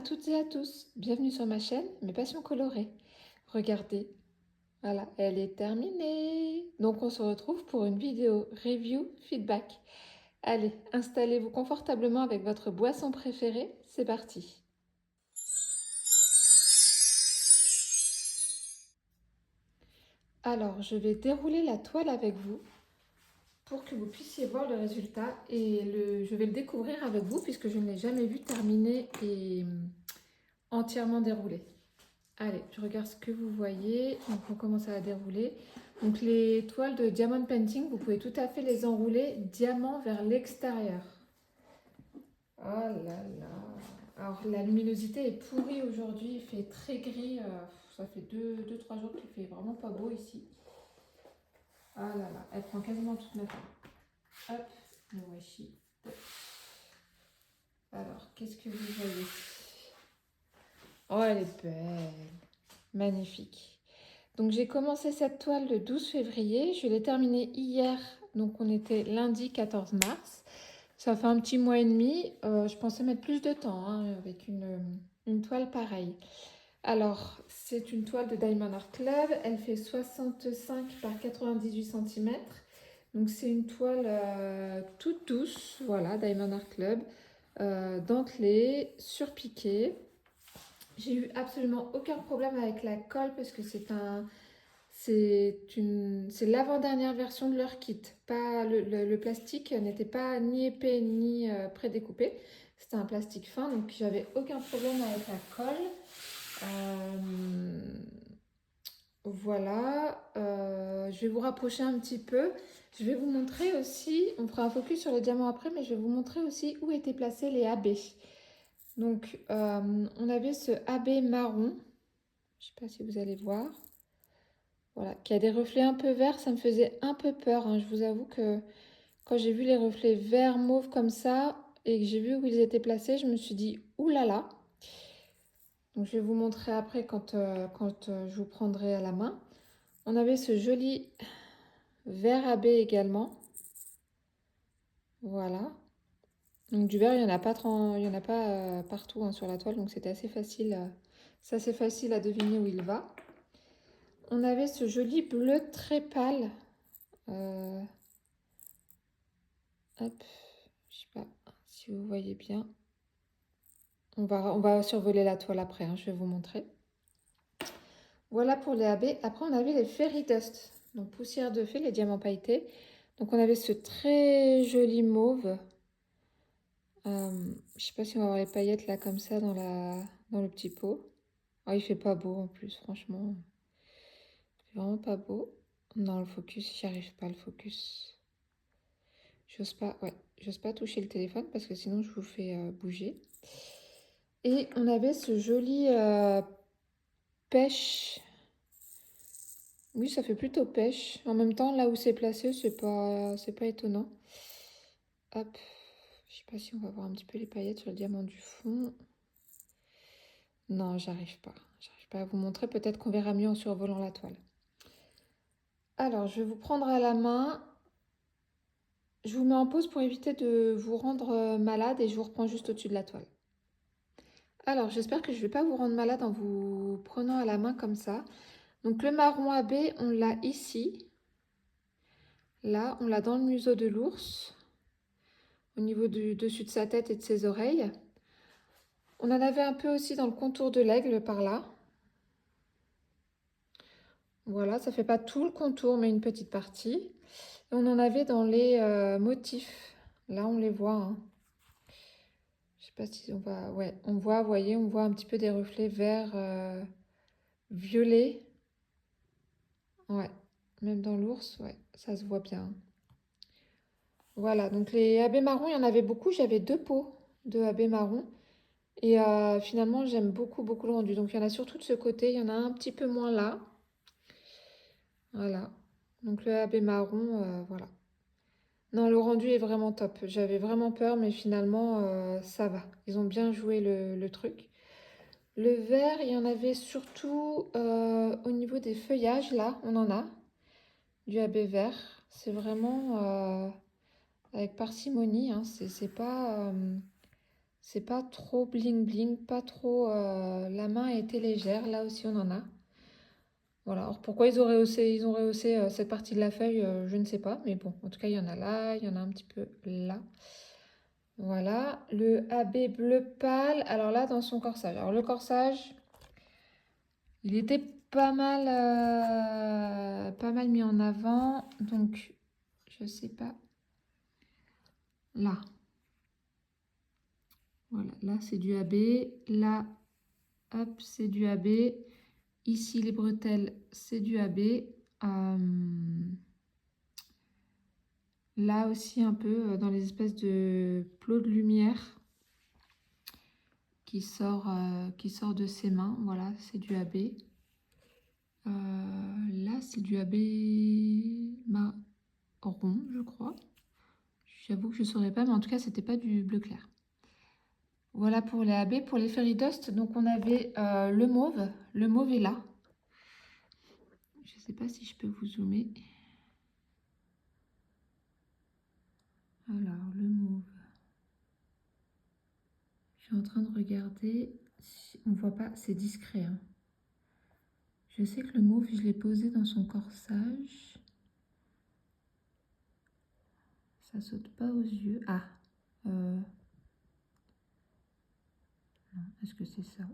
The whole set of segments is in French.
à toutes et à tous, bienvenue sur ma chaîne Mes Passions Colorées. Regardez, voilà, elle est terminée. Donc on se retrouve pour une vidéo review feedback. Allez, installez-vous confortablement avec votre boisson préférée, c'est parti. Alors, je vais dérouler la toile avec vous pour que vous puissiez voir le résultat et je vais le découvrir avec vous puisque je ne l'ai jamais vu terminé et entièrement déroulé. Allez, je regarde ce que vous voyez. Donc, on commence à la dérouler. Donc, les toiles de diamond painting, vous pouvez tout à fait les enrouler diamant vers l'extérieur. Oh là là. Alors, la luminosité est pourrie aujourd'hui. Il fait très gris. Ça fait 2-3 jours qu'il fait vraiment pas beau ici. Ah là là. Elle prend quasiment toute ma table. Hop, le washi. Alors, qu'est-ce que vous voyez? Oh, elle est belle. Magnifique. Donc j'ai commencé cette toile le 12 février, je l'ai terminée hier, donc on était lundi 14 mars. Ça fait un petit mois et demi, je pensais mettre plus de temps avec une toile pareille. Alors c'est une toile de Diamond Art Club, elle fait 65 par 98 cm. Donc c'est une toile toute douce, voilà, Diamond Art Club, dentelée, surpiquée. J'ai eu absolument aucun problème avec la colle parce que c'est l'avant-dernière version de leur kit. Pas le plastique n'était pas ni épais ni prédécoupé. C'était un plastique fin, donc j'avais aucun problème avec la colle. Voilà, je vais vous rapprocher un petit peu. Je vais vous montrer aussi, on fera un focus sur les diamants après, mais je vais vous montrer aussi où étaient placés les AB. Donc, on avait ce AB marron, je ne sais pas si vous allez voir, voilà, qui a des reflets un peu verts, ça me faisait un peu peur, hein. Je vous avoue que quand j'ai vu les reflets vert mauve comme ça, et que j'ai vu où ils étaient placés, je me suis dit, oulala. Donc, je vais vous montrer après quand je vous prendrai à la main. On avait ce joli vert AB également, voilà. Donc du vert, il n'y en a pas, partout hein, sur la toile, donc c'était assez facile, c'est assez facile à deviner où il va. On avait ce joli bleu très pâle. Hop, je sais pas si vous voyez bien. On va survoler la toile après, hein, je vais vous montrer. Voilà pour les AB. Après, on avait les fairy dust, donc poussière de fée, les diamants pailletés. Donc on avait ce très joli mauve. Je sais pas si on va avoir les paillettes là comme ça dans le petit pot. Oh, il fait pas beau en plus, franchement. Il fait vraiment pas beau. Non, le focus, j'y arrive pas, le focus. J'ose pas, ouais, j'ose pas toucher le téléphone parce que sinon je vous fais bouger. Et on avait ce joli pêche. Oui, ça fait plutôt pêche. En même temps, là où c'est placé, c'est pas étonnant. Hop, je sais pas si on va voir un petit peu les paillettes sur le diamant du fond. Non, j'arrive pas. J'arrive pas à vous montrer. Peut-être qu'on verra mieux en survolant la toile. Alors, je vais vous prendre à la main. Je vous mets en pause pour éviter de vous rendre malade et je vous reprends juste au-dessus de la toile. Alors, j'espère que je ne vais pas vous rendre malade en vous prenant à la main comme ça. Donc, le marron AB, on l'a ici. Là, on l'a dans le museau de l'ours, au niveau du dessus de sa tête et de ses oreilles. On en avait un peu aussi dans le contour de l'aigle par là. Voilà, ça ne fait pas tout le contour, mais une petite partie. Et on en avait dans les motifs. Là, on les voit, hein. Je sais pas si on va... Ouais, on voit, vous voyez, on voit un petit peu des reflets vert, violet. Ouais, même dans l'ours, ouais, ça se voit bien. Voilà, donc les AB marron, il y en avait beaucoup. J'avais 2 pots de AB marron. Et finalement, j'aime beaucoup, beaucoup le rendu. Donc, il y en a surtout de ce côté. Il y en a un petit peu moins là. Voilà. Donc, le AB marron, voilà. Non, le rendu est vraiment top. J'avais vraiment peur, mais finalement, ça va. Ils ont bien joué le truc. Le vert, il y en avait surtout au niveau des feuillages. Là, on en a du AB vert. C'est vraiment avec parcimonie, hein. C'est pas... C'est pas trop bling bling, pas trop... la main était légère, là aussi on en a. Voilà, alors pourquoi ils ont rehaussé cette partie de la feuille, je ne sais pas. Mais bon, en tout cas, il y en a là, il y en a un petit peu là. Voilà, le AB bleu pâle. Alors là, dans son corsage. Alors le corsage, il était pas mal mis en avant. Donc, je sais pas. Là. Voilà, là c'est du AB. Là, hop, c'est du AB. Ici, les bretelles, c'est du AB. Là aussi, un peu dans les espèces de plots de lumière qui sort de ses mains. Voilà, c'est du AB. Là, c'est du AB marron, je crois. J'avoue que je ne saurais pas, mais en tout cas, c'était pas du bleu clair. Voilà pour les AB. Pour les Fairy Dust, donc on avait le mauve. Le mauve est là. Je ne sais pas si je peux vous zoomer. Alors, le mauve. Je suis en train de regarder. On ne voit pas, c'est discret. Hein. Je sais que le mauve, je l'ai posé dans son corsage. Ça saute pas aux yeux. Ah. Non, est-ce que c'est ça?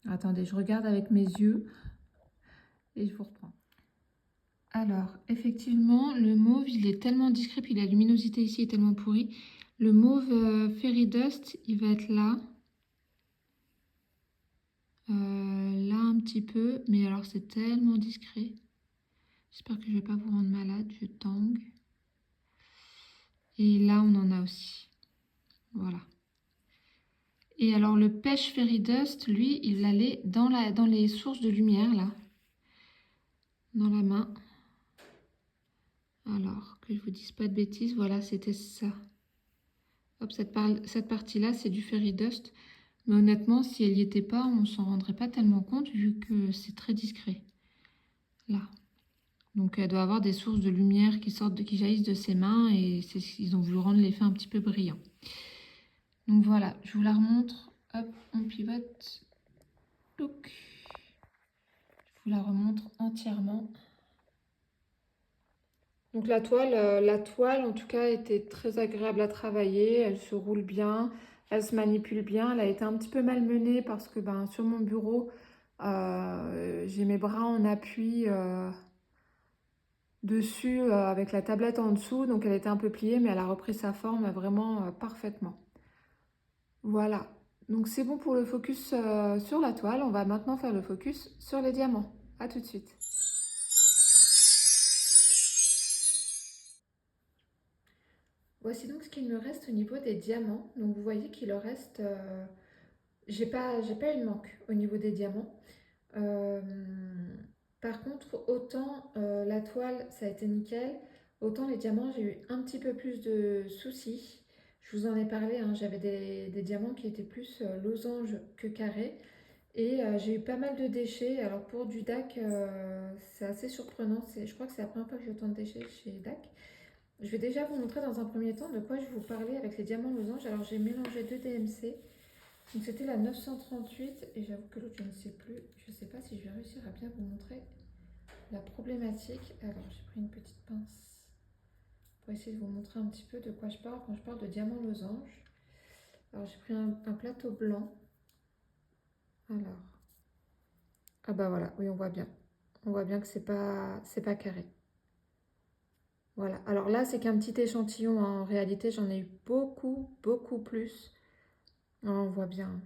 Attendez, je regarde avec mes yeux et je vous reprends. Alors, effectivement, le mauve, il est tellement discret, puis la luminosité ici est tellement pourrie. Le mauve Fairy Dust, il va être là. Là un petit peu, mais alors c'est tellement discret. J'espère que je ne vais pas vous rendre malade, je tangue. Et là, on en a aussi. Voilà. Et alors, le pêche Fairy Dust, lui, il allait dans les sources de lumière, là. Dans la main. Alors, que je vous dise pas de bêtises, voilà, c'était ça. Hop, cette partie-là, c'est du Fairy Dust. Mais honnêtement, si elle n'y était pas, on s'en rendrait pas tellement compte, vu que c'est très discret. Là. Donc, elle doit avoir des sources de lumière qui jaillissent de ses mains, et ils ont voulu rendre l'effet un petit peu brillant. Donc voilà, je vous la remontre. Hop, on pivote. Look. Je vous la remontre entièrement. Donc la toile en tout cas était très agréable à travailler, elle se roule bien, elle se manipule bien, elle a été un petit peu malmenée parce que sur mon bureau, j'ai mes bras en appui dessus avec la tablette en dessous, donc elle était un peu pliée mais elle a repris sa forme vraiment parfaitement. Voilà, donc c'est bon pour le focus sur la toile, on va maintenant faire le focus sur les diamants. A tout de suite. Voici donc ce qu'il me reste au niveau des diamants. Donc vous voyez qu'il en reste... j'ai pas eu de manque au niveau des diamants. Euh, Par contre, autant la toile, ça a été nickel, autant les diamants, j'ai eu un petit peu plus de soucis. Je vous en ai parlé, hein, j'avais des diamants qui étaient plus losanges que carrés. Et j'ai eu pas mal de déchets. Alors pour du DAC, c'est assez surprenant. Je crois que c'est la première fois que j'ai autant de déchets chez DAC. Je vais déjà vous montrer dans un premier temps de quoi je vous parlais avec les diamants losanges. Alors j'ai mélangé deux DMC. Donc c'était la 938 et j'avoue que l'autre je ne sais plus. Je ne sais pas si je vais réussir à bien vous montrer la problématique. Alors j'ai pris une petite pince pour essayer de vous montrer un petit peu de quoi je parle quand je parle de diamants losanges. Alors j'ai pris un plateau blanc. Alors, ah bah voilà, oui on voit bien. On voit bien que c'est pas carré. Voilà, alors là c'est qu'un petit échantillon, hein. En réalité j'en ai eu beaucoup plus. On voit bien,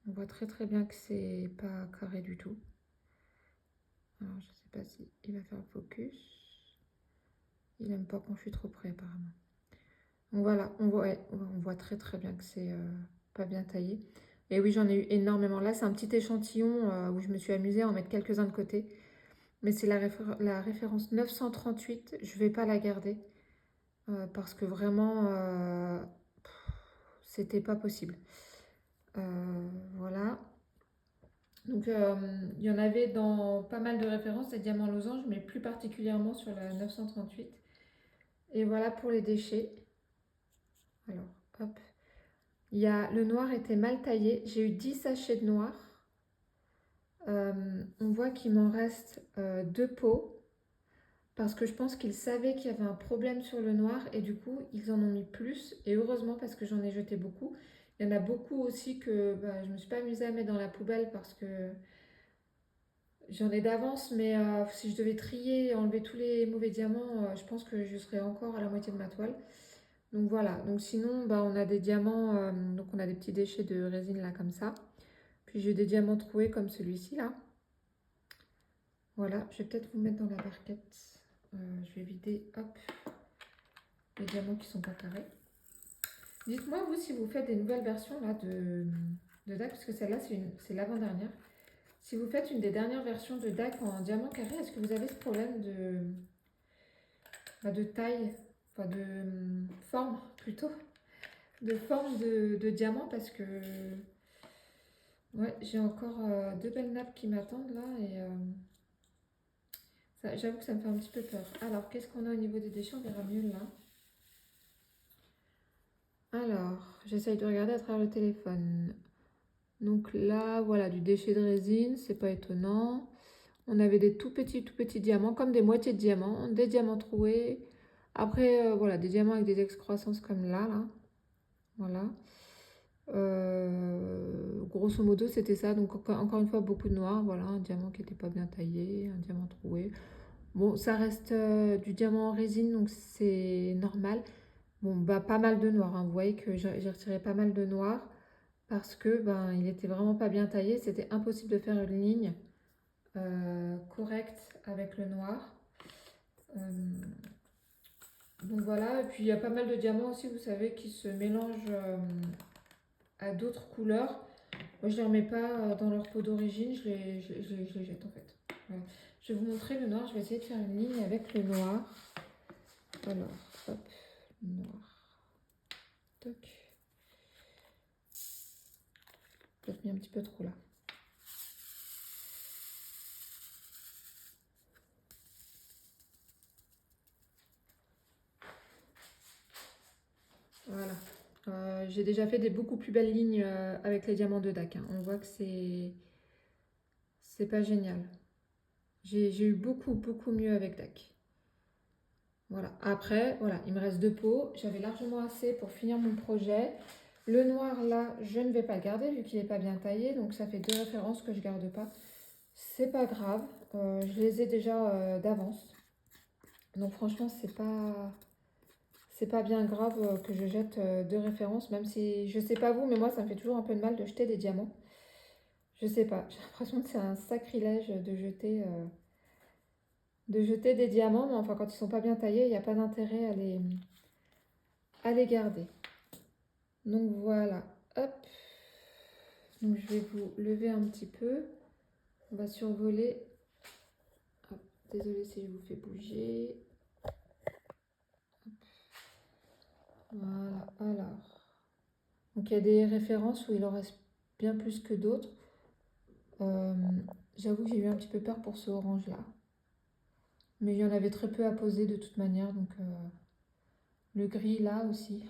on voit très bien que c'est pas carré du tout. Alors je sais pas si il va faire le focus. Il aime pas quand je suis trop près apparemment. Donc voilà, on voit très bien que c'est pas bien taillé. Et oui, j'en ai eu énormément. Là c'est un petit échantillon où je me suis amusée à en mettre quelques-uns de côté. Mais c'est la référence 938, je vais pas la garder. Parce que vraiment, c'était pas possible. Voilà. Donc, il y en avait dans pas mal de références, des diamants losanges, mais plus particulièrement sur la 938. Et voilà pour les déchets. Alors, hop. Le noir était mal taillé. J'ai eu 10 sachets de noir. On voit qu'il m'en reste 2 pots. Parce que je pense qu'ils savaient qu'il y avait un problème sur le noir. Et du coup, ils en ont mis plus. Et heureusement parce que j'en ai jeté beaucoup. Il y en a beaucoup aussi que je ne me suis pas amusée à mettre dans la poubelle parce que j'en ai d'avance. Mais si je devais trier et enlever tous les mauvais diamants, je pense que je serais encore à la moitié de ma toile. Donc voilà, donc sinon on a des diamants, donc on a des petits déchets de résine là comme ça. Puis j'ai des diamants troués comme celui-ci là. Voilà, je vais peut-être vous mettre dans la barquette. Je vais vider, hop, les diamants qui sont pas carrés. Dites-moi vous si vous faites des nouvelles versions là de DAC, parce que celle-là c'est l'avant-dernière. Si vous faites une des dernières versions de DAC en diamant carré, est-ce que vous avez ce problème de taille, enfin de forme plutôt, de forme de diamant parce que ouais, j'ai encore 2 belles nappes qui m'attendent là et j'avoue que ça me fait un petit peu peur. Alors, qu'est-ce qu'on a au niveau des déchets? On verra mieux là. Alors, j'essaye de regarder à travers le téléphone. Donc là, voilà, du déchet de résine, c'est pas étonnant. On avait des tout petits diamants, comme des moitiés de diamants, des diamants troués. Après, voilà, des diamants avec des excroissances comme là. Voilà. Grosso modo, c'était ça. Donc, encore une fois, beaucoup de noir. Voilà, un diamant qui n'était pas bien taillé, un diamant troué. Bon, ça reste du diamant en résine, donc c'est normal. Bon, pas mal de noir, hein. Vous voyez que j'ai retiré pas mal de noir parce que il était vraiment pas bien taillé. C'était impossible de faire une ligne correcte avec le noir. Donc voilà, et puis il y a pas mal de diamants aussi, vous savez, qui se mélangent à d'autres couleurs. Moi, je les remets pas dans leur pot d'origine, je les jette en fait. Voilà. Je vais vous montrer le noir, je vais essayer de faire une ligne avec le noir. Alors, hop, noir. Toc. Peut-être mis un petit peu trop là. Voilà. J'ai déjà fait des beaucoup plus belles lignes avec les diamants de DAC. Hein. On voit que c'est pas génial. J'ai eu beaucoup mieux avec DAC. Voilà. Après, voilà, il me reste 2 pots. J'avais largement assez pour finir mon projet. Le noir là, je ne vais pas le garder vu qu'il n'est pas bien taillé. Donc ça fait 2 références que je ne garde pas. C'est pas grave. Je les ai déjà d'avance. Donc franchement, c'est pas bien grave que je jette 2 références. Même si, je sais pas vous, mais moi ça me fait toujours un peu de mal de jeter des diamants. Je sais pas. J'ai l'impression que c'est un sacrilège de jeter des diamants. Mais enfin, quand ils sont pas bien taillés, il n'y a pas d'intérêt à les garder. Donc voilà, hop. Donc je vais vous lever un petit peu. On va survoler. Hop. Désolée si je vous fais bouger. Hop. Voilà, alors. Donc il y a des références où il en reste bien plus que d'autres. J'avoue que j'ai eu un petit peu peur pour ce orange là. Mais il y en avait très peu à poser de toute manière. Donc le gris là aussi.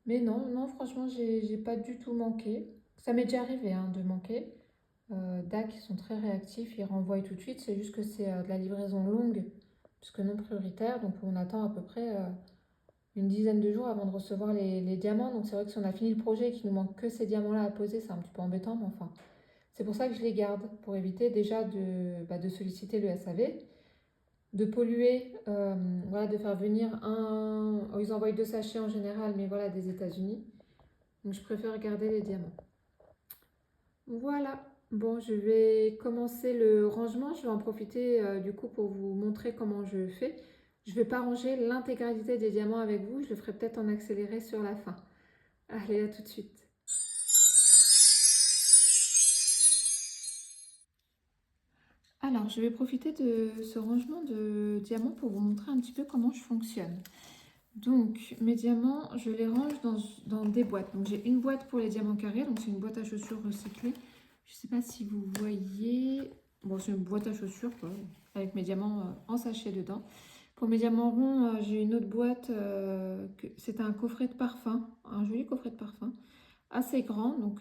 Mais non, franchement, j'ai pas du tout manqué. Ça m'est déjà arrivé hein, de manquer. DAC, ils sont très réactifs, ils renvoient tout de suite. C'est juste que c'est de la livraison longue, puisque non prioritaire. Donc on attend à peu près une dizaine de jours avant de recevoir les diamants. Donc c'est vrai que si on a fini le projet et qu'il nous manque que ces diamants-là à poser, c'est un petit peu embêtant. Mais enfin, c'est pour ça que je les garde, pour éviter déjà de solliciter le SAV, de polluer, voilà, de faire venir un... Ils envoient 2 sachets en général, mais voilà, des États-Unis. Donc je préfère garder les diamants. Voilà, bon, je vais commencer le rangement. Je vais en profiter du coup pour vous montrer comment je fais. Je ne vais pas ranger l'intégralité des diamants avec vous. Je le ferai peut-être en accéléré sur la fin. Allez, à tout de suite. Alors, je vais profiter de ce rangement de diamants pour vous montrer un petit peu comment je fonctionne. Donc, mes diamants, je les range dans des boîtes. Donc, j'ai une boîte pour les diamants carrés. Donc, c'est une boîte à chaussures recyclée. Je ne sais pas si vous voyez. Bon, c'est une boîte à chaussures, quoi, avec mes diamants en sachet dedans. Pour mes diamants ronds, j'ai une autre boîte, c'était un coffret de parfum, un joli coffret de parfum, assez grand. Donc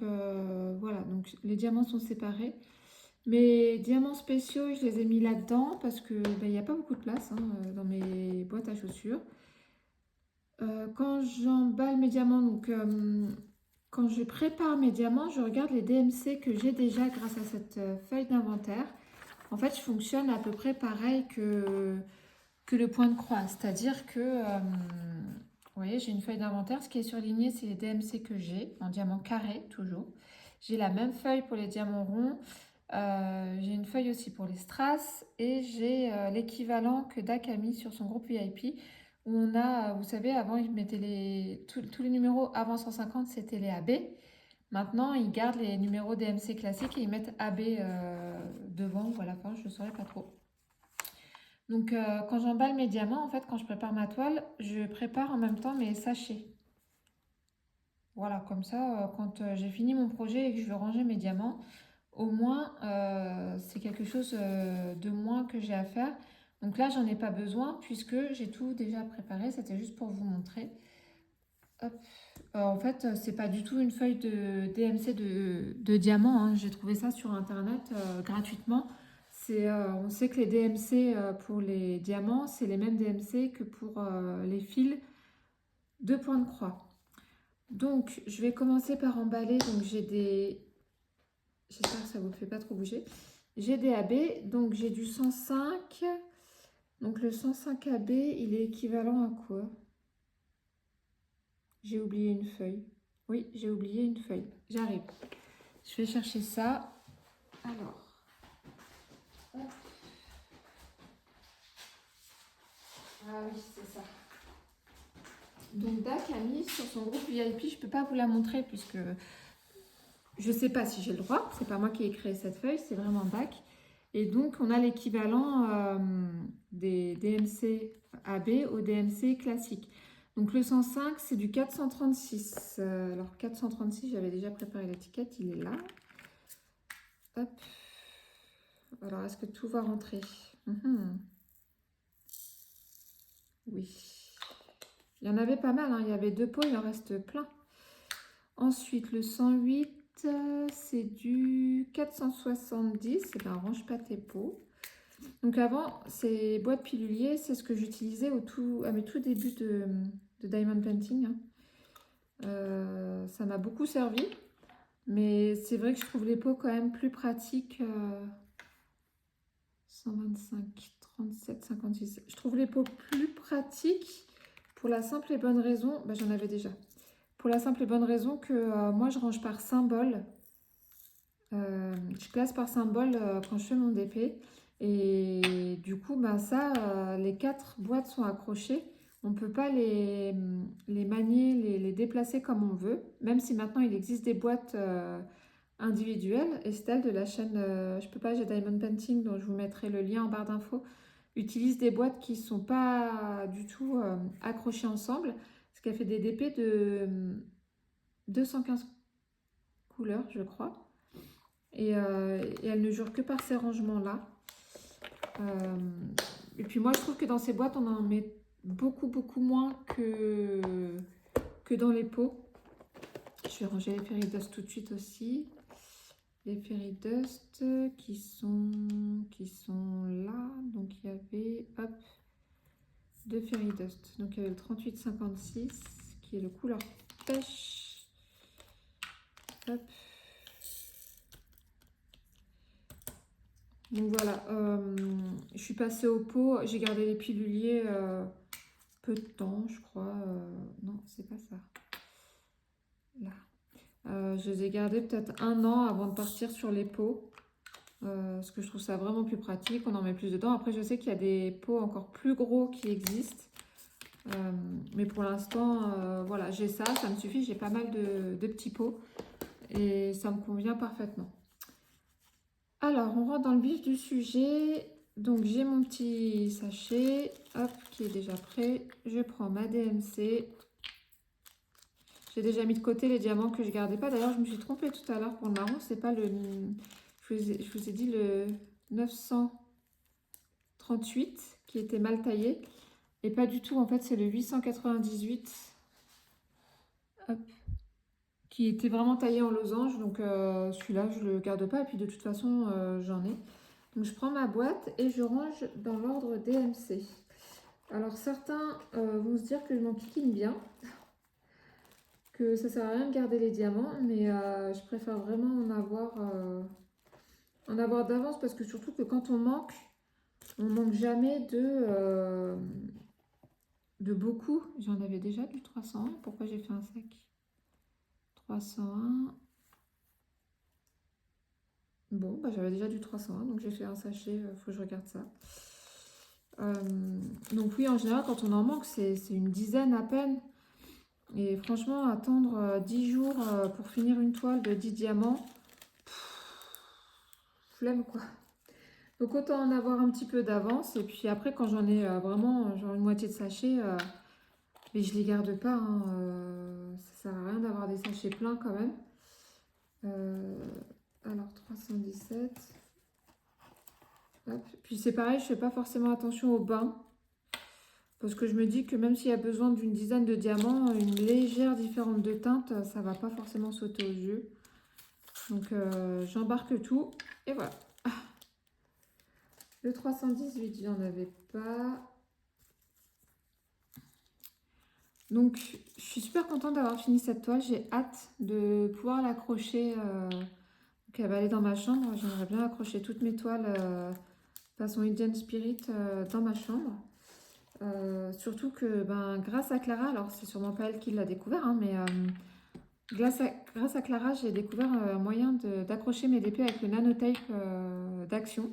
voilà, donc les diamants sont séparés. Mes diamants spéciaux, je les ai mis là-dedans parce que il n'y a pas beaucoup de place hein, dans mes boîtes à chaussures. Quand j'emballe mes diamants, donc quand je prépare mes diamants, je regarde les DMC que j'ai déjà grâce à cette feuille d'inventaire. En fait, je fonctionne à peu près pareil que le point de croix. C'est-à-dire que, vous voyez, j'ai une feuille d'inventaire. Ce qui est surligné, c'est les DMC que j'ai, en diamant carré, toujours. J'ai la même feuille pour les diamants ronds. J'ai une feuille aussi pour les strass. Et j'ai l'équivalent que Dak a mis sur son groupe VIP. Où on a, vous savez, avant, ils mettaient tous les numéros avant 150, c'était les AB. Maintenant, ils gardent les numéros DMC classiques et ils mettent AB devant ou à la fin, je ne saurais pas trop. Donc, quand j'emballe mes diamants, en fait, quand je prépare ma toile, je prépare en même temps mes sachets. Voilà, comme ça, quand j'ai fini mon projet et que je veux ranger mes diamants, au moins, c'est quelque chose de moins que j'ai à faire. Donc là, j'en ai pas besoin puisque j'ai tout déjà préparé. C'était juste pour vous montrer. Hop. En fait, c'est pas du tout une feuille de DMC de diamant, hein. J'ai trouvé ça sur internet gratuitement. On sait que les DMC pour les diamants, c'est les mêmes DMC que pour les fils de point de croix. Donc, je vais commencer par emballer. Donc, j'ai des... J'espère que ça ne vous fait pas trop bouger. J'ai des AB. Donc, j'ai du 105. Donc, le 105 AB, il est équivalent à quoi? J'ai oublié une feuille. Oui, j'ai oublié une feuille. J'arrive. Je vais chercher ça. Alors. Hop. Ah oui, c'est ça. Donc Dak a mis sur son groupe VIP, je ne peux pas vous la montrer puisque je ne sais pas si j'ai le droit. C'est pas moi qui ai créé cette feuille, c'est vraiment Dak. Et donc on a l'équivalent des DMC AB au DMC classique. Donc le 105, c'est du 436. Alors 436, j'avais déjà préparé l'étiquette, il est là. Hop. Alors est-ce que tout va rentrer? Oui. Il y en avait pas mal, hein. Il y avait 2 pots, il en reste plein. Ensuite, le 108, c'est du 470. Eh bien, range pas tes pots. Donc avant, ces boîtes piluliers, c'est ce que j'utilisais à mes tout débuts de Diamond Painting, hein. Ça m'a beaucoup servi. Mais c'est vrai que je trouve les pots quand même plus pratiques. 125, 37, 56. Je trouve les pots plus pratiques pour la simple et bonne raison. Ben, j'en avais déjà. Pour la simple et bonne raison que moi, je range par symbole. Je classe par symbole quand je fais mon DP. Et du coup, ben ça, les 4 boîtes sont accrochées. On ne peut pas les manier, les déplacer comme on veut. Même si maintenant, il existe des boîtes individuelles. Estelle de la chaîne Je peux pas, j'ai Diamond Painting, dont je vous mettrai le lien en barre d'infos, utilise des boîtes qui ne sont pas du tout accrochées ensemble. Parce qu'elle fait des DP de 215 couleurs, je crois. Et elle ne jure que par ces rangements-là. Et puis moi, je trouve que dans ces boîtes, on en met beaucoup, beaucoup moins que dans les pots. Je vais ranger les Fairy Dust tout de suite aussi. Les Fairy Dust qui sont là. Donc, il y avait, hop, 2 Fairy Dust. Donc, il y avait le 3856 qui est le couleur pêche. Hop. Donc voilà, je suis passée au pot, j'ai gardé les piluliers peu de temps, je crois. Non, c'est pas ça. Là. Je les ai gardés peut-être 1 an avant de partir sur les pots. Parce que je trouve ça vraiment plus pratique, on en met plus dedans. Après, je sais qu'il y a des pots encore plus gros qui existent. Mais pour l'instant, voilà, j'ai ça, ça me suffit. J'ai pas mal de petits pots. Et ça me convient parfaitement. Alors, on rentre dans le vif du sujet. Donc, j'ai mon petit sachet, hop, qui est déjà prêt. Je prends ma DMC. J'ai déjà mis de côté les diamants que je ne gardais pas. D'ailleurs, je me suis trompée tout à l'heure pour le marron. C'est pas le... Je vous ai dit le 938 qui était mal taillé. Et pas du tout, en fait, c'est le 898. Hop. Qui était vraiment taillé en losange. Donc celui-là, je le garde pas. Et puis de toute façon, j'en ai. Donc je prends ma boîte et je range dans l'ordre DMC. Alors certains vont se dire que je m'en kikine bien, que ça sert à rien de garder les diamants, mais je préfère vraiment en avoir d'avance parce que surtout que quand on manque jamais de beaucoup. J'en avais déjà du 301. Pourquoi j'ai fait un sac 301. Bon, bah, j'avais déjà du 301, donc j'ai fait un sachet, faut que je regarde ça. Donc oui, en général, quand on en manque, c'est une dizaine à peine. Et franchement, attendre 10 jours pour finir une toile de 10 diamants, flemme quoi. Donc autant en avoir un petit peu d'avance. Et puis après, quand j'en ai vraiment genre une moitié de sachet, mais je les garde pas. Hein, ça sert à rien d'avoir des sachets pleins quand même. Alors 317. Hop. Puis c'est pareil, je fais pas forcément attention au bain. Parce que je me dis que même s'il y a besoin d'une dizaine de diamants, une légère différence de teinte, ça va pas forcément sauter aux yeux. Donc j'embarque tout et voilà. Le 318, j'en avais pas. Donc je suis super contente d'avoir fini cette toile. J'ai hâte de pouvoir l'accrocher. Donc elle va aller dans ma chambre. J'aimerais bien accrocher toutes mes toiles façon Indian Spirit dans ma chambre. Surtout que grâce à Clara, alors c'est sûrement pas elle qui l'a découvert, hein, mais grâce à Clara, j'ai découvert un moyen d'accrocher mes DP avec le nanotape d'Action,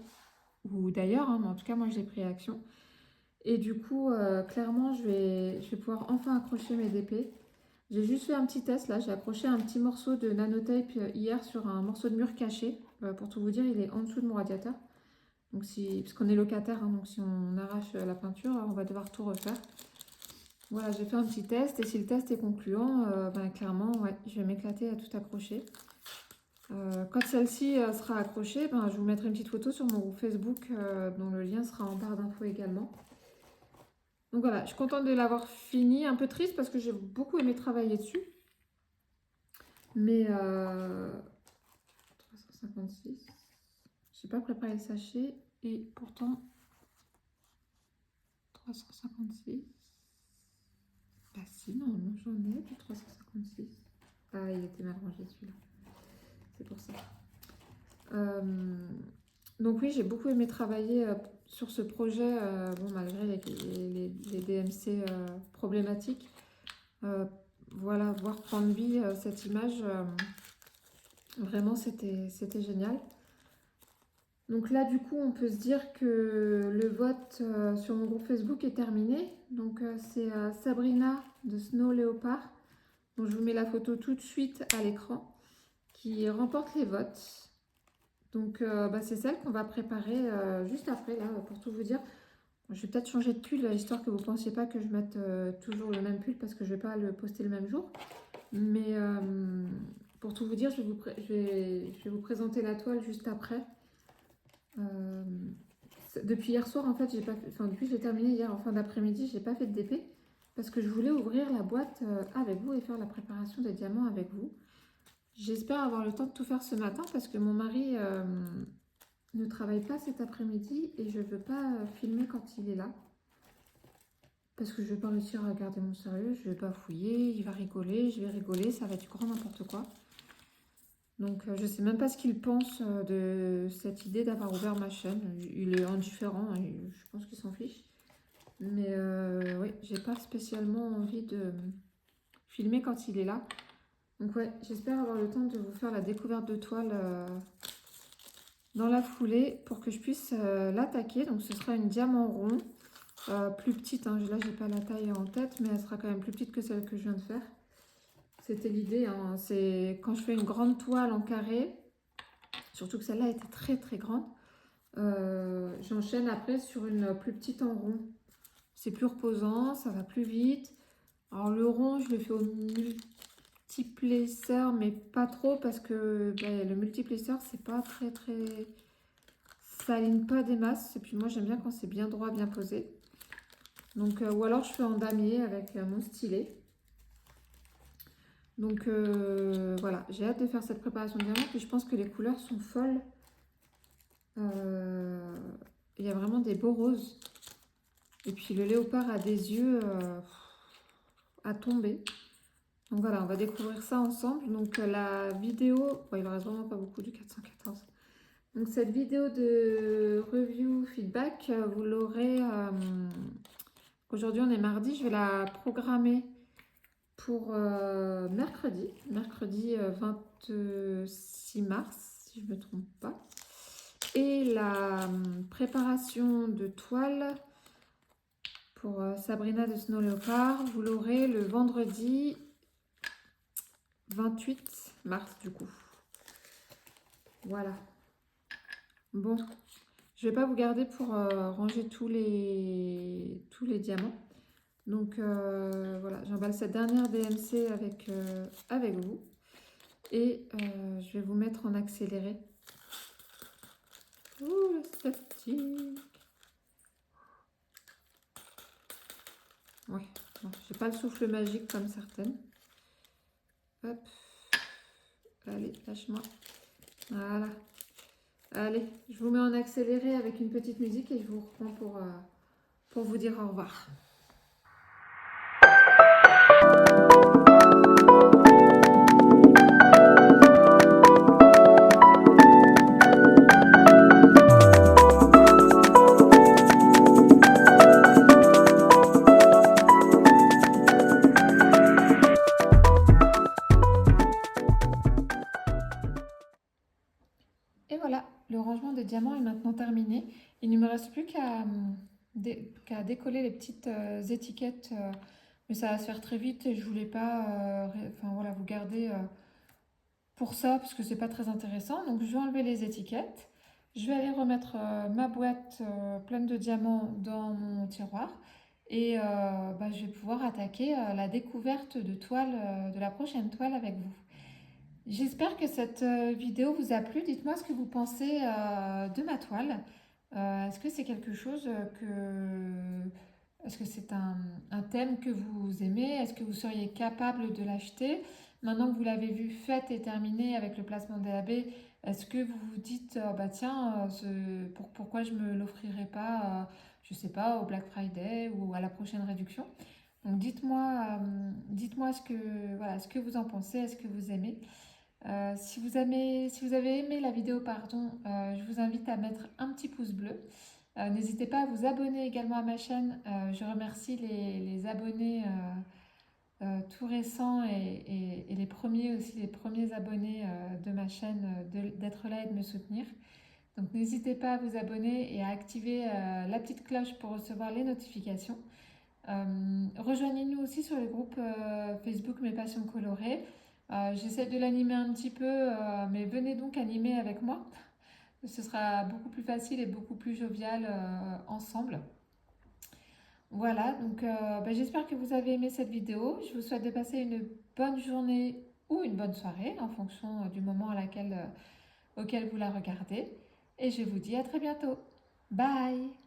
ou d'ailleurs, hein, mais en tout cas moi j'ai pris Action. Et du coup, clairement, je vais pouvoir enfin accrocher mes DP. J'ai juste fait un petit test là, j'ai accroché un petit morceau de nanotape hier sur un morceau de mur caché. Pour tout vous dire, il est en dessous de mon radiateur. Donc parce qu'on est locataire, hein, donc si on arrache la peinture, on va devoir tout refaire. Voilà, j'ai fait un petit test et si le test est concluant, clairement, ouais, je vais m'éclater à tout accrocher. Quand celle-ci sera accrochée, je vous mettrai une petite photo sur mon Facebook dont le lien sera en barre d'infos également. Donc voilà, je suis contente de l'avoir fini. Un peu triste parce que j'ai beaucoup aimé travailler dessus. Mais 356, j'ai pas préparé le sachet et pourtant 356. Bah si, normalement j'en ai du 356. Ah, il était mal rangé celui-là. C'est pour ça. Donc oui, j'ai beaucoup aimé travailler sur ce projet, malgré les DMC problématiques. Voilà, voir prendre vie cette image, vraiment c'était génial. Donc là, du coup, on peut se dire que le vote sur mon groupe Facebook est terminé. Donc c'est Sabrina de Snow Leopard, dont je vous mets la photo tout de suite à l'écran, qui remporte les votes. Donc c'est celle qu'on va préparer juste après, là, pour tout vous dire. Je vais peut-être changer de pull, histoire que vous ne pensiez pas que je mette toujours le même pull, parce que je ne vais pas le poster le même jour. Mais pour tout vous dire, je vais vous présenter la toile juste après. Depuis hier soir, en fait, depuis que j'ai terminé hier en fin d'après-midi, j'ai pas fait de DP parce que je voulais ouvrir la boîte avec vous et faire la préparation des diamants avec vous. J'espère avoir le temps de tout faire ce matin parce que mon mari ne travaille pas cet après-midi et je veux pas filmer quand il est là. Parce que je vais pas réussir à garder mon sérieux, je vais pas fouiller, il va rigoler, je vais rigoler, ça va être du grand n'importe quoi. Donc je sais même pas ce qu'il pense de cette idée d'avoir ouvert ma chaîne. Il est indifférent, hein, je pense qu'il s'en fiche. Mais oui, j'ai pas spécialement envie de filmer quand il est là. Donc ouais, j'espère avoir le temps de vous faire la découverte de toile dans la foulée pour que je puisse l'attaquer. Donc ce sera une diamant rond, plus petite, hein. Là j'ai pas la taille en tête, mais elle sera quand même plus petite que celle que je viens de faire. C'était l'idée, hein. C'est quand je fais une grande toile en carré, surtout que celle-là était très très grande, j'enchaîne après sur une plus petite en rond. C'est plus reposant, ça va plus vite. Alors le rond, je le fais au multiplesseur, mais pas trop parce que le multiplesseur, c'est pas très... Ça aligne pas des masses. Et puis moi, j'aime bien quand c'est bien droit, bien posé. Donc, ou alors je fais en damier avec mon stylet. Donc voilà, j'ai hâte de faire cette préparation de diamant. Puis je pense que les couleurs sont folles. Il y a vraiment des beaux roses. Et puis le léopard a des yeux à tomber. Donc voilà, on va découvrir ça ensemble. Donc la vidéo, bon, il ne reste vraiment pas beaucoup du 414. Donc cette vidéo de review feedback, vous l'aurez... aujourd'hui on est mardi, je vais la programmer pour mercredi 26 mars, si je ne me trompe pas. Et la préparation de toile pour Sabrina de Snow Leopard, vous l'aurez le vendredi 28 mars du coup. Voilà. Bon, je vais pas vous garder pour ranger tous les diamants. Donc voilà, j'emballe cette dernière DMC avec vous. Et je vais vous mettre en accéléré. Ouh, le statique. Ouais, j'ai pas le souffle magique comme certaines. Hop. Allez, lâche-moi. Voilà. Allez, je vous mets en accéléré avec une petite musique et je vous reprends pour vous dire au revoir. Et voilà, le rangement des diamants est maintenant terminé. Il ne me reste plus qu'à décoller les petites étiquettes, mais ça va se faire très vite et je voulais pas enfin, voilà, vous garder pour ça parce que c'est pas très intéressant. Donc je vais enlever les étiquettes. Je vais aller remettre ma boîte pleine de diamants dans mon tiroir et bah, je vais pouvoir attaquer la découverte de de la prochaine toile avec vous. J'espère que cette vidéo vous a plu. Dites-moi ce que vous pensez de ma toile. Est-ce que c'est quelque chose Est-ce que c'est un thème que vous aimez? Est-ce que vous seriez capable de l'acheter? Maintenant que vous l'avez vu faite et terminée avec le placement DAB, est-ce que vous vous dites, bah tiens, pourquoi je ne me l'offrirai pas, je ne sais pas, au Black Friday ou à la prochaine réduction? Donc dites-moi voilà, ce que vous en pensez, est-ce que vous aimez? Si vous avez aimé la vidéo, pardon, je vous invite à mettre un petit pouce bleu. N'hésitez pas à vous abonner également à ma chaîne. Je remercie les abonnés tout récents et les premiers aussi, les premiers abonnés de ma chaîne d'être là et de me soutenir. Donc n'hésitez pas à vous abonner et à activer la petite cloche pour recevoir les notifications. Rejoignez-nous aussi sur le groupe Facebook Mes Passions Colorées. J'essaie de l'animer un petit peu, mais venez donc animer avec moi. Ce sera beaucoup plus facile et beaucoup plus jovial ensemble. Voilà, donc bah, j'espère que vous avez aimé cette vidéo. Je vous souhaite de passer une bonne journée ou une bonne soirée en fonction du moment auquel vous la regardez. Et je vous dis à très bientôt. Bye!